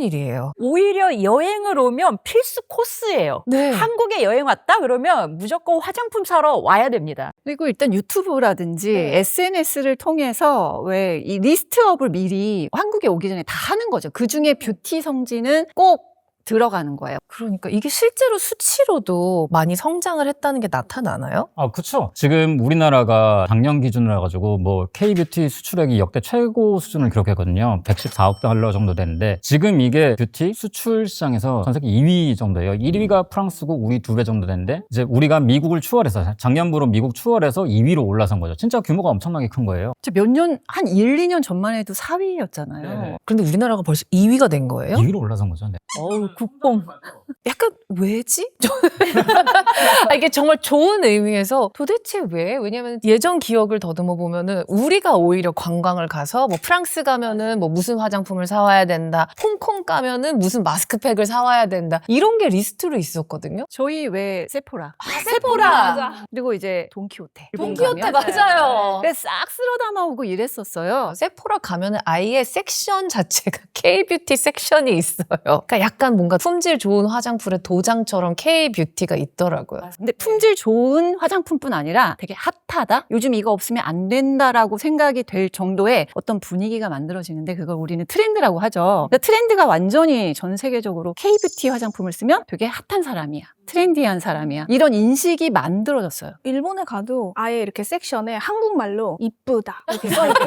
일이에요. 오히려 여행을 오면 필수 코스예요. 네. 한국에 여행 왔다 그러면 무조건 화장품 사러 와야 됩니다. 그리고 일단 유튜브라든지 네. SNS를 통해서 왜 이 리스트업을 미리 한국에 오기 전에 다 하는 거죠. 그중에 뷰티 성지는 꼭 들어가는 거예요. 그러니까 이게 실제로 수치로도 많이 성장을 했다는 게 나타나나요? 그쵸. 지금 우리나라가 작년 기준으로 해가지고 뭐 K뷰티 수출액이 역대 최고 수준을 기록했거든요. 114억 달러 정도 되는데 지금 이게 뷰티 수출 시장에서 전 세계 2위 정도예요. 1위가 프랑스고 우리 2배 정도 되는데 이제 우리가 미국을 추월해서 작년부로 미국 추월해서 2위로 올라선 거죠. 진짜 규모가 엄청나게 큰 거예요. 몇 년, 한 1, 2년 전만 해도 4위였잖아요. 네. 그런데 우리나라가 벌써 2위가 된 거예요? 2위로 올라선 거죠. 네. 어우, 국뽕. 약간 왜지? 이게 정말 좋은 의미에서 도대체 왜? 왜냐면 예전 기억을 더듬어 보면은 우리가 오히려 관광을 가서 뭐 프랑스 가면은 뭐 무슨 화장품을 사와야 된다. 홍콩 가면은 무슨 마스크팩을 사와야 된다. 이런 게 리스트로 있었거든요. 저희 왜 세포라. 세포라. 그리고 이제 돈키호테. 일본 돈키호테 가면. 맞아요. 그래서 싹 쓸어 담아오고 이랬었어요. 세포라 가면은 아예 섹션 자체가 K-뷰티 섹션이 있어요. 그러니까 약간 뭔가 품질 좋은 화장품의 도장처럼 K-뷰티가 있더라고요. 근데 품질 좋은 화장품뿐 아니라 되게 핫하다? 요즘 이거 없으면 안 된다라고 생각이 될 정도의 어떤 분위기가 만들어지는데 그걸 우리는 트렌드라고 하죠. 그러니까 트렌드가 완전히 전 세계적으로 K-뷰티 화장품을 쓰면 되게 핫한 사람이야. 트렌디한 사람이야. 이런 인식이 만들어졌어요. 일본에 가도 아예 이렇게 섹션에 한국말로 이쁘다 이렇게 써있고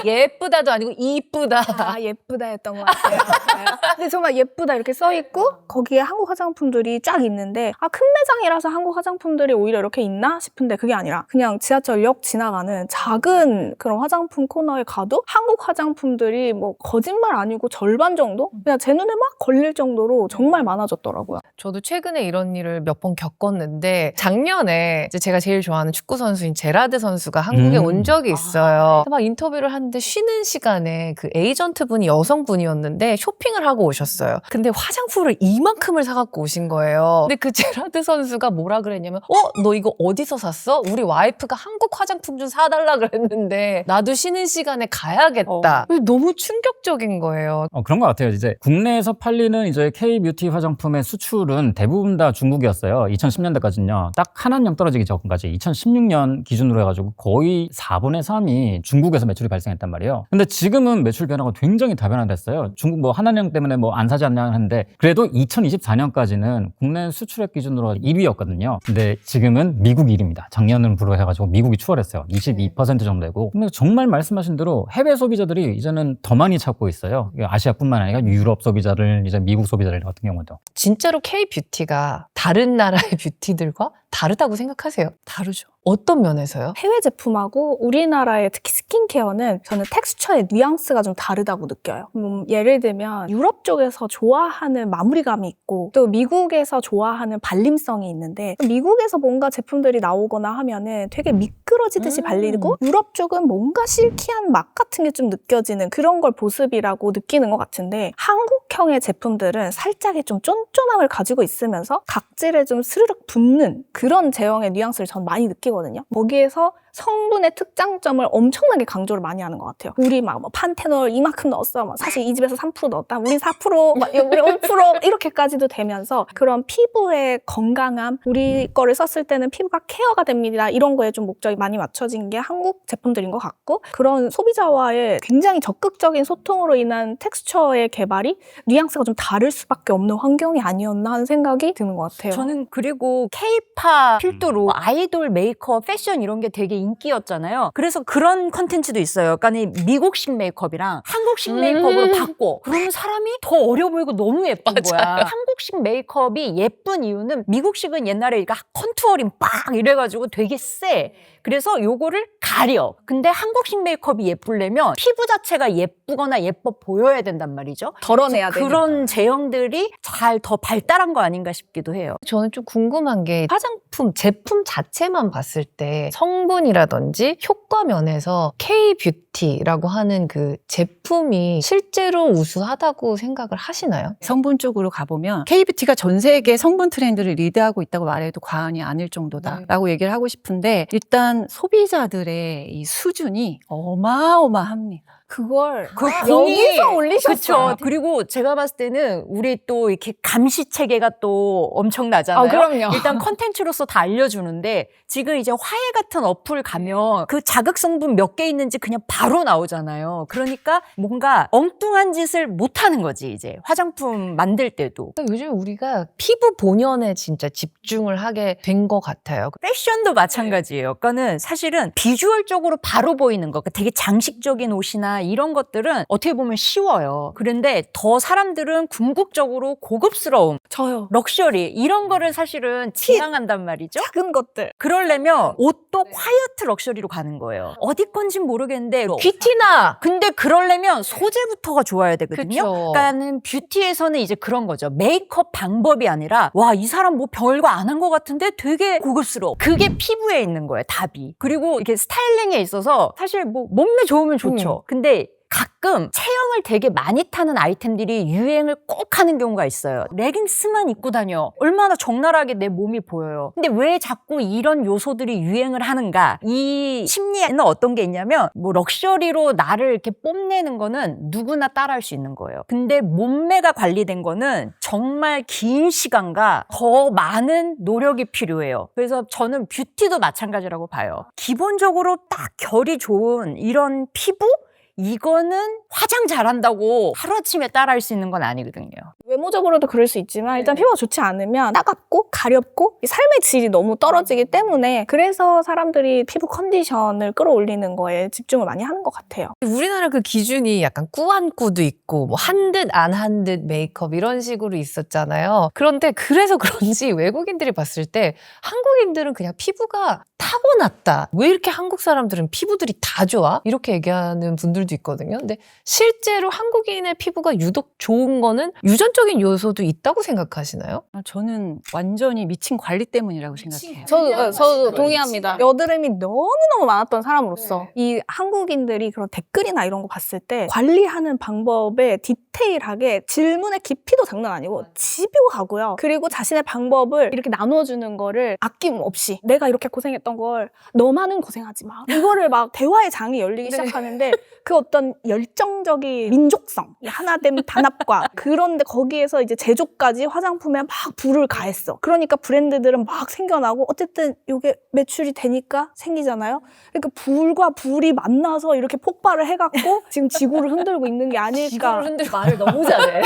예쁘다도 아니고 이쁘다. 예쁘다였던 것 같아요. 네. 근데 정말 예쁘다 이렇게 써있고 거기에 한국 화장품들이 쫙 있는데 큰 매장이라서 한국 화장품들이 오히려 이렇게 있나 싶은데 그게 아니라 그냥 지하철역 지나가는 작은 그런 화장품 코너에 가도 한국 화장품들이 뭐 거짓말 아니고 절반 정도? 그냥 제 눈에 막 걸릴 정도로 정말 많아졌더라고요. 저도 최근에 이런 일을 몇 번 겪었는데 작년에 이제 제가 제일 좋아하는 축구 선수인 제라드 선수가 한국에 온 적이 있어요. 막 인터뷰를 하는데 쉬는 시간에 그 에이전트 분이 여성분이었는데 쇼핑을 하고 오셨어요. 근데 화장품을 이만큼을 사갖고 오신 거예요. 근데 그 제라드 선수가 뭐라 그랬냐면 너 이거 어디서 샀어? 우리 와이프가 한국 화장품 좀 사달라 그랬는데 나도 쉬는 시간에 가야겠다. 너무 충격적인 거예요. 그런 것 같아요. 이제 국내에서 팔리는 이제 K-뷰티 화장품의 수출은 대부분 다 중국이었어요. 2010년대까지는요. 딱 한 한 명 떨어지기 전까지 2016년 기준으로 해가지고 거의 4분의 3이 중국에서 매출이 발생했단 말이에요. 근데 지금은 매출 변화가 굉장히 다변화됐어요. 중국 뭐 한한령 때문에 뭐 안 사지 않냐 하는데 그래도 2024년까지는 국내 수출액 기준으로 1위였거든요. 근데 지금은 미국 1위입니다. 작년으로 해가지고 미국이 추월했어요. 22% 정도 되고. 근데 정말 말씀하신 대로 해외 소비자들이 이제는 더 많이 찾고 있어요. 아시아뿐만 아니라 유럽 소비자들, 이제 미국 소비자들 같은 경우도. 진짜로 K-뷰티가 다른 나라의 뷰티들과 다르다고 생각하세요? 다르죠. 어떤 면에서요? 해외 제품하고 우리나라의 특히 스킨케어는 저는 텍스처의 뉘앙스가 좀 다르다고 느껴요. 예를 들면 유럽 쪽에서 좋아하는 마무리감이 있고 또 미국에서 좋아하는 발림성이 있는데 미국에서 뭔가 제품들이 나오거나 하면은 되게 미끄러지듯이 발리고 유럽 쪽은 뭔가 실키한 맛 같은 게 좀 느껴지는 그런 걸 보습이라고 느끼는 것 같은데 한국형의 제품들은 살짝의 좀 쫀쫀함을 가지고 있으면서 각질에 좀 스르륵 붙는 그런 제형의 뉘앙스를 전 많이 느끼거든요. 거기에서 성분의 특장점을 엄청나게 강조를 많이 하는 것 같아요. 우리 막 뭐 판테놀 이만큼 넣었어. 막 사실 이 집에서 3% 넣었다. 우리 4%, 막 우리 5% 이렇게까지도 되면서 그런 피부의 건강함, 우리 거를 썼을 때는 피부가 케어가 됩니다. 이런 거에 좀 목적이 많이 맞춰진 게 한국 제품들인 것 같고 그런 소비자와의 굉장히 적극적인 소통으로 인한 텍스처의 개발이 뉘앙스가 좀 다를 수밖에 없는 환경이 아니었나 하는 생각이 드는 것 같아요. 저는 그리고 K-팝 필두로 아이돌 메이크업, 패션 이런 게 되게 인기였잖아요. 그래서 그런 컨텐츠도 있어요. 그러니까 미국식 메이크업이랑 한국식 메이크업으로 바꿔. 그러면 사람이 더 어려 보이고 너무 예쁜 거야. 한국식 메이크업이 예쁜 이유는 미국식은 옛날에 컨투어링 빡 이래가지고 되게 세. 그래서 요거를 가려. 근데 한국식 메이크업이 예쁘려면 피부 자체가 예쁘거나 예뻐 보여야 된단 말이죠. 덜어내야 되니까. 그런 제형들이 잘 더 발달한 거 아닌가 싶기도 해요. 저는 좀 궁금한 게 화장품, 제품 자체만 봤을 때 성분이라든지 효과 면에서 K-뷰티라고 하는 그 제품이 실제로 우수하다고 생각을 하시나요? 성분 쪽으로 가보면 K-뷰티가 전 세계 성분 트렌드를 리드하고 있다고 말해도 과언이 아닐 정도다라고 얘기를 하고 싶은데 일단 소비자들의 이 수준이 어마어마합니다. 그걸 그 여기서 올리셨어요. 그쵸. 그리고 제가 봤을 때는 우리 또 이렇게 감시 체계가 또 엄청나잖아요. 아, 그럼요. 일단 컨텐츠로서 다 알려주는데 지금 이제 화해 같은 어플 가면 그 자극 성분 몇 개 있는지 그냥 바로 나오잖아요. 그러니까 뭔가 엉뚱한 짓을 못 하는 거지, 이제. 화장품 만들 때도. 그러니까 요즘 우리가 피부 본연에 진짜 집중을 하게 된 것 같아요. 패션도 마찬가지예요. 그러니까는 사실은 비주얼적으로 바로 보이는 거, 그러니까 되게 장식적인 옷이나 이런 것들은 어떻게 보면 쉬워요. 그런데 더 사람들은 궁극적으로 고급스러움, 저요. 럭셔리 이런 거를 사실은 지향한단 말이죠. 작은 것들. 그러려면 옷도 콰이어트 럭셔리로 가는 거예요. 어디 건진 모르겠는데 귀티나 근데 그러려면 소재부터가 좋아야 되거든요. 그쵸. 그러니까는 뷰티에서는 이제 그런 거죠. 메이크업 방법이 아니라 와, 이 사람 뭐 별거 안 한 것 같은데 되게 고급스러워. 그게 피부에 있는 거예요, 답이. 그리고 이게 스타일링에 있어서 사실 뭐 몸매 좋으면 좋죠. 근데 가끔 체형을 되게 많이 타는 아이템들이 유행을 꼭 하는 경우가 있어요. 레깅스만 입고 다녀. 얼마나 적나라하게 내 몸이 보여요. 근데 왜 자꾸 이런 요소들이 유행을 하는가? 이 심리에는 어떤 게 있냐면 뭐 럭셔리로 나를 이렇게 뽐내는 거는 누구나 따라할 수 있는 거예요. 근데 몸매가 관리된 거는 정말 긴 시간과 더 많은 노력이 필요해요. 그래서 저는 뷰티도 마찬가지라고 봐요. 기본적으로 딱 결이 좋은 이런 피부? 이거는 화장 잘한다고 하루아침에 따라할 수 있는 건 아니거든요. 외모적으로도 그럴 수 있지만 일단 피부가 좋지 않으면 따갑고 가렵고 이 삶의 질이 너무 떨어지기 때문에 그래서 사람들이 피부 컨디션을 끌어올리는 거에 집중을 많이 하는 것 같아요. 우리나라 그 기준이 약간 꾸안꾸도 있고 뭐 한 듯 안 한 듯 메이크업 이런 식으로 있었잖아요. 그런데 그래서 그런지 외국인들이 봤을 때 한국인들은 그냥 피부가 타고났다. 왜 이렇게 한국 사람들은 피부들이 다 좋아? 이렇게 얘기하는 분들도 있거든요. 근데 실제로 한국인의 피부가 유독 좋은 거는 유전적인 요소도 있다고 생각하시나요? 저는 완전히 미친 관리 때문이라고 생각해요. 저도 동의합니다. 여드름이 너무너무 많았던 사람으로서 이 한국인들이 그런 댓글이나 이런 거 봤을 때 관리하는 방법에 디테일하게 질문의 깊이도 장난 아니고 집요하고요. 그리고 자신의 방법을 이렇게 나눠주는 거를 아낌없이 내가 이렇게 고생했던 걸 너만은 고생하지 마. 이거를 막 대화의 장이 열리기 시작하는데 그 어떤 열정적인 민족성, 이 하나됨 단합과 그런데 거기에서 이제 제조까지 화장품에 막 불을 가했어. 그러니까 브랜드들은 막 생겨나고 어쨌든 이게 매출이 되니까 생기잖아요. 그러니까 불과 불이 만나서 이렇게 폭발을 해갖고 지금 지구를 흔들고 있는 게 아닐까. 흔들 말을 너무 잘해.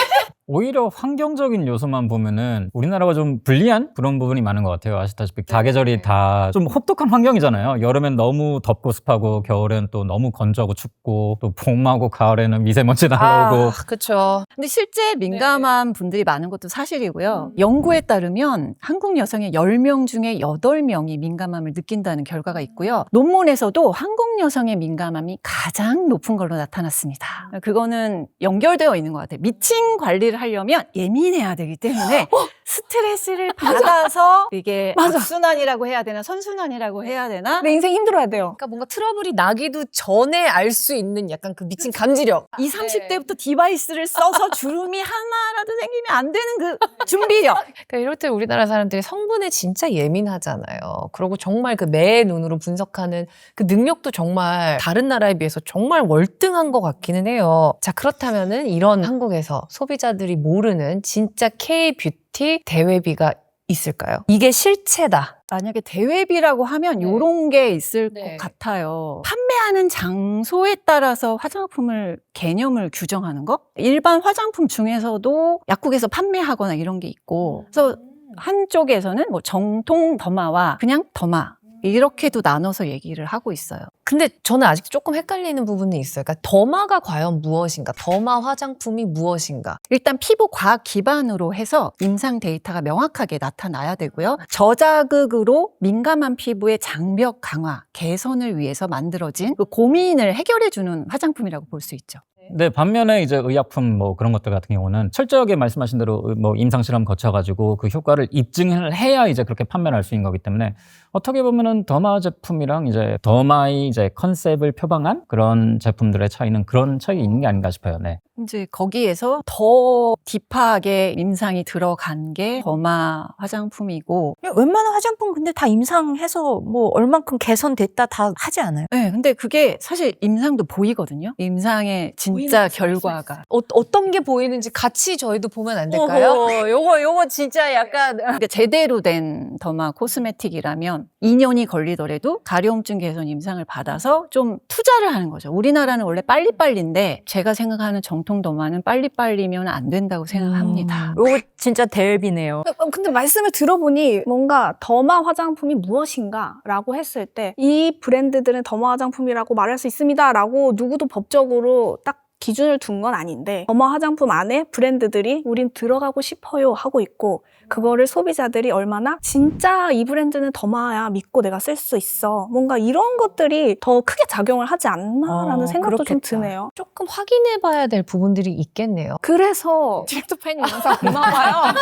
오히려 환경적인 요소만 보면은 우리나라가 좀 불리한 그런 부분이 많은 것 같아요. 아시다시피 사계절이 다 좀 혹독한 환경이잖아요. 여름엔 너무 덥고 습하고, 겨울엔 또 너무 건조하고 춥고, 또 봄하고 가을에는 미세먼지 날라오고. 그렇죠. 근데 실제 민감한 분들이 많은 것도 사실이고요. 연구에 따르면 한국 여성의 10명 중에 8명이 민감함을 느낀다는 결과가 있고요. 논문에서도 한국 여성의 민감함이 가장 높은 걸로 나타났습니다. 그거는 연결되어 있는 것 같아요. 미친 관리를 하려면 예민해야 되기 때문에 스트레스를 받아서 이게 악순환이라고 해야 되나 선순환이라고 해야 되나 내 인생 힘들어야 돼요. 그러니까 뭔가 트러블이 나기도 전에 알 수 있는 약간 그 미친 감지력. 20, 30대부터 디바이스를 써서 주름이 하나라도 생기면 안 되는 그 준비력. 그러니까 이럴 때 우리나라 사람들이 성분에 진짜 예민하잖아요. 그리고 정말 그 매 눈으로 분석하는 그 능력도 정말 다른 나라에 비해서 정말 월등한 것 같기는 해요. 자, 그렇다면은 이런 한국에서 소비자들이 모르는 진짜 K-뷰티 대회비가 있을까요? 이게 실체다. 만약에 대회비라고 하면 이런 게 있을 네. 것 같아요. 판매하는 장소에 따라서 화장품을 개념을 규정하는 거? 일반 화장품 중에서도 약국에서 판매하거나 이런 게 있고 그래서 한쪽에서는 뭐 정통 더마와 그냥 더마 이렇게도 나눠서 얘기를 하고 있어요. 근데 저는 아직 조금 헷갈리는 부분이 있어요. 그러니까 더마가 과연 무엇인가? 더마 화장품이 무엇인가? 일단 피부 과학 기반으로 해서 임상 데이터가 명확하게 나타나야 되고요. 저자극으로 민감한 피부의 장벽 강화, 개선을 위해서 만들어진 그 고민을 해결해주는 화장품이라고 볼 수 있죠. 네, 반면에 이제 의약품 뭐 그런 것들 같은 경우는 철저하게 말씀하신 대로 뭐 임상실험 거쳐가지고 그 효과를 입증을 해야 이제 그렇게 판매를 할 수 있는 거기 때문에 어떻게 보면은 더마 제품이랑 이제 더마의 이제 컨셉을 표방한 그런 제품들의 차이는 그런 차이가 있는 게 아닌가 싶어요. 네. 이제 거기에서 더 딥하게 임상이 들어간 게 더마 화장품이고. 웬만한 화장품 근데 다 임상해서 뭐 얼만큼 개선됐다 다 하지 않아요? 네, 근데 그게 사실 임상도 보이거든요. 임상의 진짜 결과가. 어떤 게 보이는지 같이 저희도 보면 안 될까요? 요거 진짜 약간 그러니까 제대로 된 더마 코스메틱이라면 2년이 걸리더라도 가려움증 개선 임상을 받아서 좀 투자를 하는 거죠. 우리나라는 원래 빨리빨리인데 제가 생각하는 정통 더마는 빨리빨리면 안 된다고 생각합니다. 요거 진짜 대비네요. 근데 말씀을 들어보니 뭔가 더마 화장품이 무엇인가라고 했을 때 이 브랜드들은 더마 화장품이라고 말할 수 있습니다라고 누구도 법적으로 딱 기준을 둔 건 아닌데 더마 화장품 안에 브랜드들이 우린 들어가고 싶어요 하고 있고 그거를 소비자들이 얼마나 진짜 이 브랜드는 더마야 믿고 내가 쓸 수 있어 뭔가 이런 것들이 더 크게 작용을 하지 않나라는 생각도 좀 그렇겠다. 드네요. 조금 확인해봐야 될 부분들이 있겠네요. 그래서 디렉트파이님 영상 보나봐요.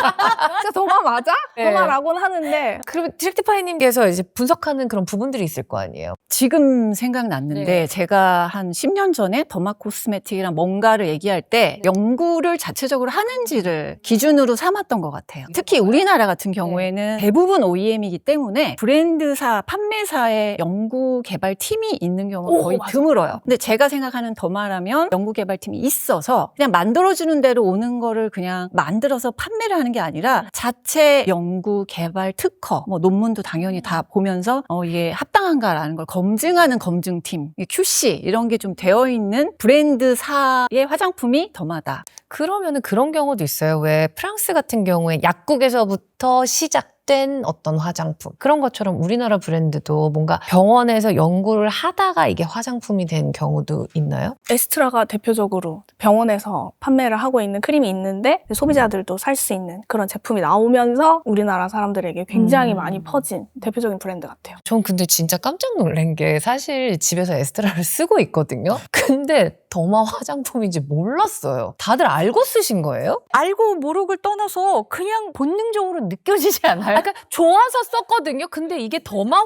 진짜 더마 맞아? 네. 더마라고는 하는데 그러면 디렉트파이님께서 이제 분석하는 그런 부분들이 있을 거 아니에요. 지금 생각났는데 네. 제가 한 10년 전에 더마 코스메틱이랑 뭔가를 얘기할 때 연구를 자체적으로 하는지를 기준으로 삼았던 것 같아요. 특히 우리나라 같은 경우에는 대부분 OEM이기 때문에 브랜드사, 판매사의 연구 개발 팀이 있는 경우가 거의 맞아. 드물어요. 근데 제가 생각하는 더마라면 연구 개발팀이 있어서 그냥 만들어주는 대로 오는 거를 그냥 만들어서 판매를 하는 게 아니라 자체 연구 개발 특허, 뭐 논문도 당연히 다 보면서 이게 합당한가라는 걸 검증하는 검증팀, QC 이런 게 좀 되어 있는 브랜드사의 화장품이 더마다. 그러면은 그런 경우도 있어요. 왜 프랑스 같은 경우에 약국에서부터 시작된 어떤 화장품 그런 것처럼 우리나라 브랜드도 뭔가 병원에서 연구를 하다가 이게 화장품이 된 경우도 있나요? 에스트라가 대표적으로 병원에서 판매를 하고 있는 크림이 있는데 소비자들도 살 수 있는 그런 제품이 나오면서 우리나라 사람들에게 굉장히 많이 퍼진 대표적인 브랜드 같아요. 전 근데 진짜 깜짝 놀란 게 사실 집에서 에스트라를 쓰고 있거든요. 근데 더마 화장품인지 몰랐어요. 다들 알고 쓰신 거예요? 알고 모르고를 떠나서 그냥 본능적으로 느껴지지 않아요? 아까 좋아서 썼거든요. 근데 이게 더마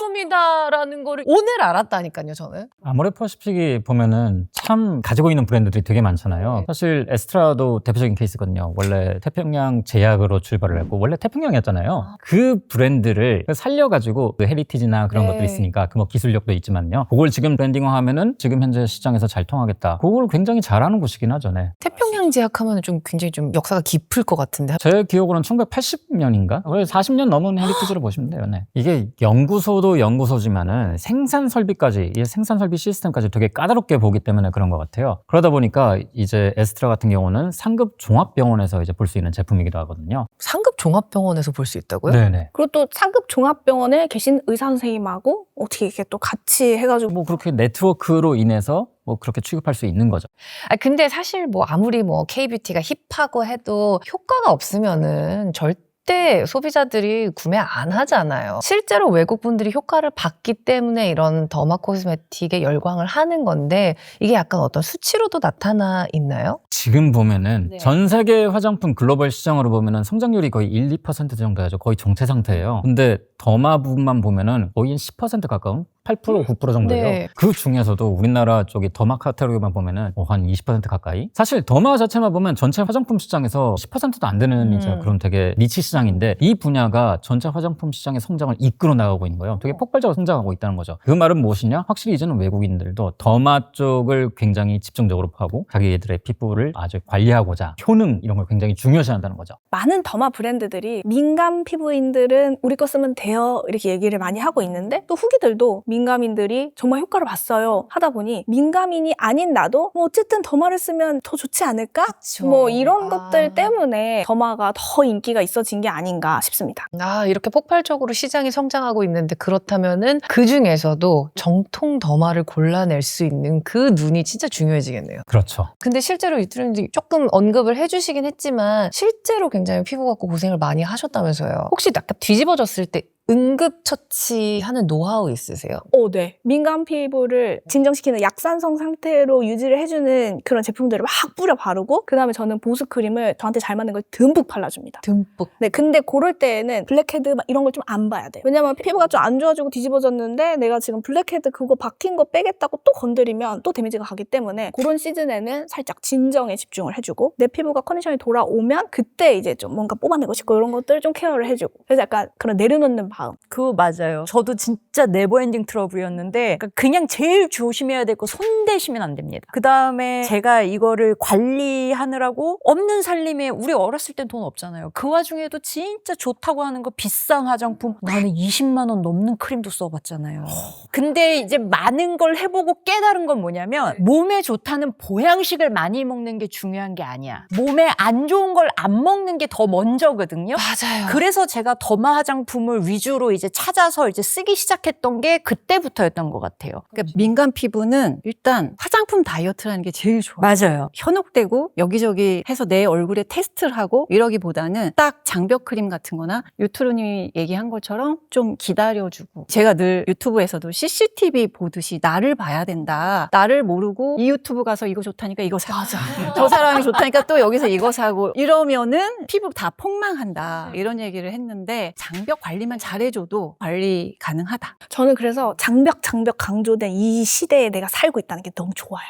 화장품이다라는 거를 오늘 알았다니까요, 저는. 아모레퍼시픽이 보면은 참 가지고 있는 브랜드들이 되게 많잖아요. 사실 에스트라도 대표적인 케이스거든요. 원래 태평양 제약으로 출발을 했고 원래 태평양이었잖아요. 그 브랜드를 살려가지고 그 헤리티지나 그런 네. 것들이 있으니까 그 뭐 기술력도 있지만요. 그걸 지금 브랜딩화하면은 지금 현재 시장에서 잘 통하겠다. 그걸 굉장히 잘하는 곳이긴 하죠. 네. 태평양 제약하면 좀 굉장히 좀 역사가 깊을 것 같은데. 제 기억으로는 1980년인가? 40년 넘은 헤리티지를 보시면 돼요. 네. 이게 연구소도 연구소지만은 생산 설비까지, 이 생산 설비 시스템까지 되게 까다롭게 보기 때문에 그런 것 같아요. 그러다 보니까 이제 에스트라 같은 경우는 상급 종합병원에서 이제 볼 수 있는 제품이기도 하거든요. 상급 종합병원에서 볼 수 있다고요? 네네. 그리고 또 상급 종합병원에 계신 의사 선생님하고 어떻게 이렇게 또 같이 해가지고 뭐 그렇게 네트워크로 인해서 뭐 그렇게 취급할 수 있는 거죠. 아, 근데 사실 뭐 아무리 뭐 K뷰티가 힙하고 해도 효과가 없으면은 절대 소비자들이 구매 안 하잖아요. 실제로 외국 분들이 효과를 봤기 때문에 이런 더마 코스메틱에 열광을 하는 건데 이게 약간 어떤 수치로도 나타나 있나요? 지금 보면은 네. 전 세계 화장품 글로벌 시장으로 보면은 성장률이 거의 1, 2% 정도 되죠. 거의 정체 상태예요. 근데 더마 부분만 보면은 거의 10% 가까운 8%, 9% 정도예요. 네. 그 중에서도 우리나라 쪽이 더마 카테고리만 보면은 한 20% 가까이. 사실 더마 자체만 보면 전체 화장품 시장에서 10%도 안 되는 이제 그런 되게 니치 시장인데 이 분야가 전체 화장품 시장의 성장을 이끌어 나가고 있는 거예요. 되게 폭발적으로 성장하고 있다는 거죠. 그 말은 무엇이냐? 확실히 이제는 외국인들도 더마 쪽을 굉장히 집중적으로 파고 자기들의 피부를 아주 관리하고자 효능 이런 걸 굉장히 중요시한다는 거죠. 많은 더마 브랜드들이 민감 피부인들은 우리 거 쓰면 돼요 이렇게 얘기를 많이 하고 있는데 또 후기들도 민감인들이 정말 효과를 봤어요 하다 보니 민감인이 아닌 나도 뭐 어쨌든 더마를 쓰면 더 좋지 않을까? 그쵸. 뭐 이런 아. 것들 때문에 더마가 더 인기가 있어진 게 아닌가 싶습니다. 아, 이렇게 폭발적으로 시장이 성장하고 있는데 그렇다면은 그 중에서도 정통 더마를 골라낼 수 있는 그 눈이 진짜 중요해지겠네요. 그렇죠. 근데 실제로 이 트렌드 조금 언급을 해주시긴 했지만 실제로 굉장히 피부 갖고 고생을 많이 하셨다면서요. 혹시 약간 뒤집어졌을 때 응급처치하는 노하우 있으세요? 네. 민감 피부를 진정시키는 약산성 상태로 유지를 해주는 그런 제품들을 막 뿌려 바르고 그다음에 저는 보습 크림을 저한테 잘 맞는 걸 듬뿍 발라줍니다. 듬뿍. 네, 근데 그럴 때에는 블랙헤드 막 이런 걸 좀 안 봐야 돼요. 왜냐면 피부가 좀 안 좋아지고 뒤집어졌는데 내가 지금 블랙헤드 그거 박힌 거 빼겠다고 또 건드리면 또 데미지가 가기 때문에 그런 시즌에는 살짝 진정에 집중을 해주고 내 피부가 컨디션이 돌아오면 그때 이제 좀 뭔가 뽑아내고 싶고 이런 것들을 좀 케어를 해주고 그래서 약간 그런 내려놓는 마음. 그거 맞아요. 저도 진짜 네버엔딩 트러블이었는데 그냥 제일 조심해야 될 거 손대시면 안 됩니다. 그 다음에 제가 이거를 관리하느라고 없는 살림에 우리 어렸을 땐 돈 없잖아요. 그 와중에도 진짜 좋다고 하는 거 비싼 화장품 나는 20만 원 넘는 크림도 써봤잖아요. 근데 이제 많은 걸 해보고 깨달은 건 뭐냐면 몸에 좋다는 보양식을 많이 먹는 게 중요한 게 아니야. 몸에 안 좋은 걸 안 먹는 게 더 먼저거든요. 맞아요. 그래서 제가 더마 화장품을 위주로 이제 찾아서 이제 쓰기 시작했던 게 그때부터였던 것 같아요. 그러니까 민감 피부는 일단 화장품 다이어트라는 게 제일 좋아요. 맞아요. 현혹되고 여기저기 해서 내 얼굴에 테스트를 하고 이러기보다는 딱 장벽 크림 같은 거나 유트로님이 얘기한 것처럼 좀 기다려주고 제가 늘 유튜브에서도 CCTV 보듯이 나를 봐야 된다. 나를 모르고 이 유튜브 가서 이거 좋다니까 이거 사. 맞아. 저 사람이 좋다니까 또 여기서 이거 사고 이러면은 피부 다 폭망한다. 이런 얘기를 했는데 장벽 관리만 잘해줘도 관리 가능하다. 저는 그래서 장벽 강조된 이 시대에 내가 살고 있다는 게 너무 좋아요.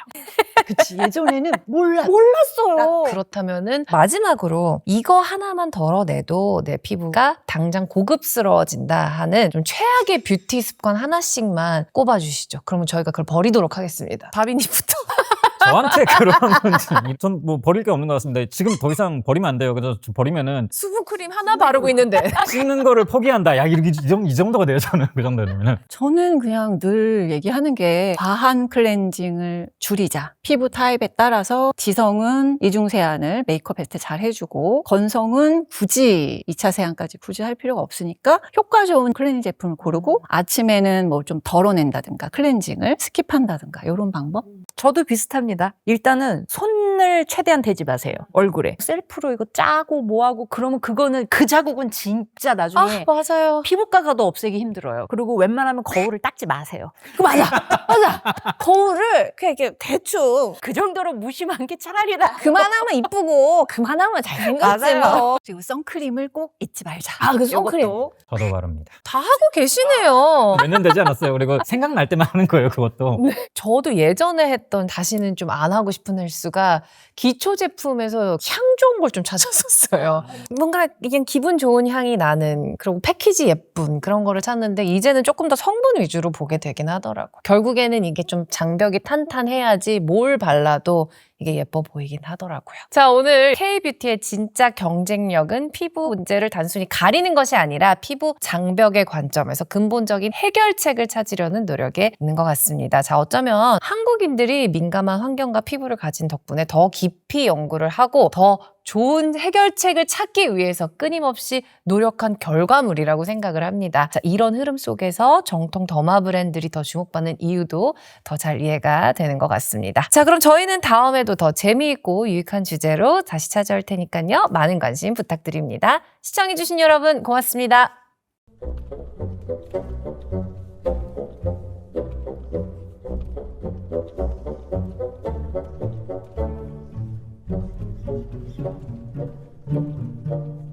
그치. 예전에는 몰랐어요. 그렇다면은 마지막으로 이거 하나만 덜어내도 내 피부가 당장 고급스러워진다 하는 좀 최악의 뷰티 습관 하나씩만 꼽아주시죠. 그러면 저희가 그걸 버리도록 하겠습니다. 바비님부터. 저한테 그런 건지 전 뭐 버릴 게 없는 것 같습니다. 지금 더 이상 버리면 안 돼요. 그래서 버리면은 수분크림 하나 바르고 있는데. 씻는 거를 포기한다. 야, 이 정도가 돼요. 저는 그 정도면. 저는 그냥 늘 얘기하는 게 과한 클렌징을 줄이자. 피부 타입에 따라서 지성은 이중 세안을 메이크업 했을 때 잘 해주고 건성은 굳이 2차 세안까지 굳이 할 필요가 없으니까 효과 좋은 클렌징 제품을 고르고 아침에는 뭐 좀 덜어낸다든가 클렌징을 스킵한다든가 이런 방법? 저도 비슷합니다. 일단은 손을 최대한 대지 마세요. 얼굴에. 셀프로 이거 짜고 뭐하고 그러면 그거는 그 자국은 진짜 나중에 맞아요. 피부과 가도 없애기 힘들어요. 그리고 웬만하면 거울을 닦지 마세요. 맞아. 거울을 그냥 이렇게 대충 그 정도로 무심한 게 차라리 나. 그만하면 이쁘고 그만하면 잘생겼지 맞아요. 뭐. 그리고 선크림을 꼭 잊지 말자. 그 선크림. 요것도 저도 바릅니다. 다 하고 계시네요. 몇 년 되지 않았어요. 그리고 생각날 때만 하는 거예요. 그것도. 저도 예전에 했던 다시는 좀 안 하고 싶은 횟수가 기초 제품에서 향 좋은 걸 좀 찾았었어요. 뭔가 그냥 기분 좋은 향이 나는 그리고 패키지 예쁜 그런 거를 찾는데 이제는 조금 더 성분 위주로 보게 되긴 하더라고요. 결국에는 이게 좀 장벽이 탄탄해야지 뭘 발라도 이게 예뻐 보이긴 하더라고요. 자, 오늘 K-뷰티의 진짜 경쟁력은 피부 문제를 단순히 가리는 것이 아니라 피부 장벽의 관점에서 근본적인 해결책을 찾으려는 노력에 있는 것 같습니다. 자, 어쩌면 한국인들이 민감한 환경과 피부를 가진 덕분에 더 깊이 연구를 하고 더 좋은 해결책을 찾기 위해서 끊임없이 노력한 결과물이라고 생각을 합니다. 자, 이런 흐름 속에서 정통 더마 브랜드들이 더 주목받는 이유도 더 잘 이해가 되는 것 같습니다. 자, 그럼 저희는 다음에도 더 재미있고 유익한 주제로 다시 찾아올 테니까요. 많은 관심 부탁드립니다. 시청해주신 여러분 고맙습니다. Thank you.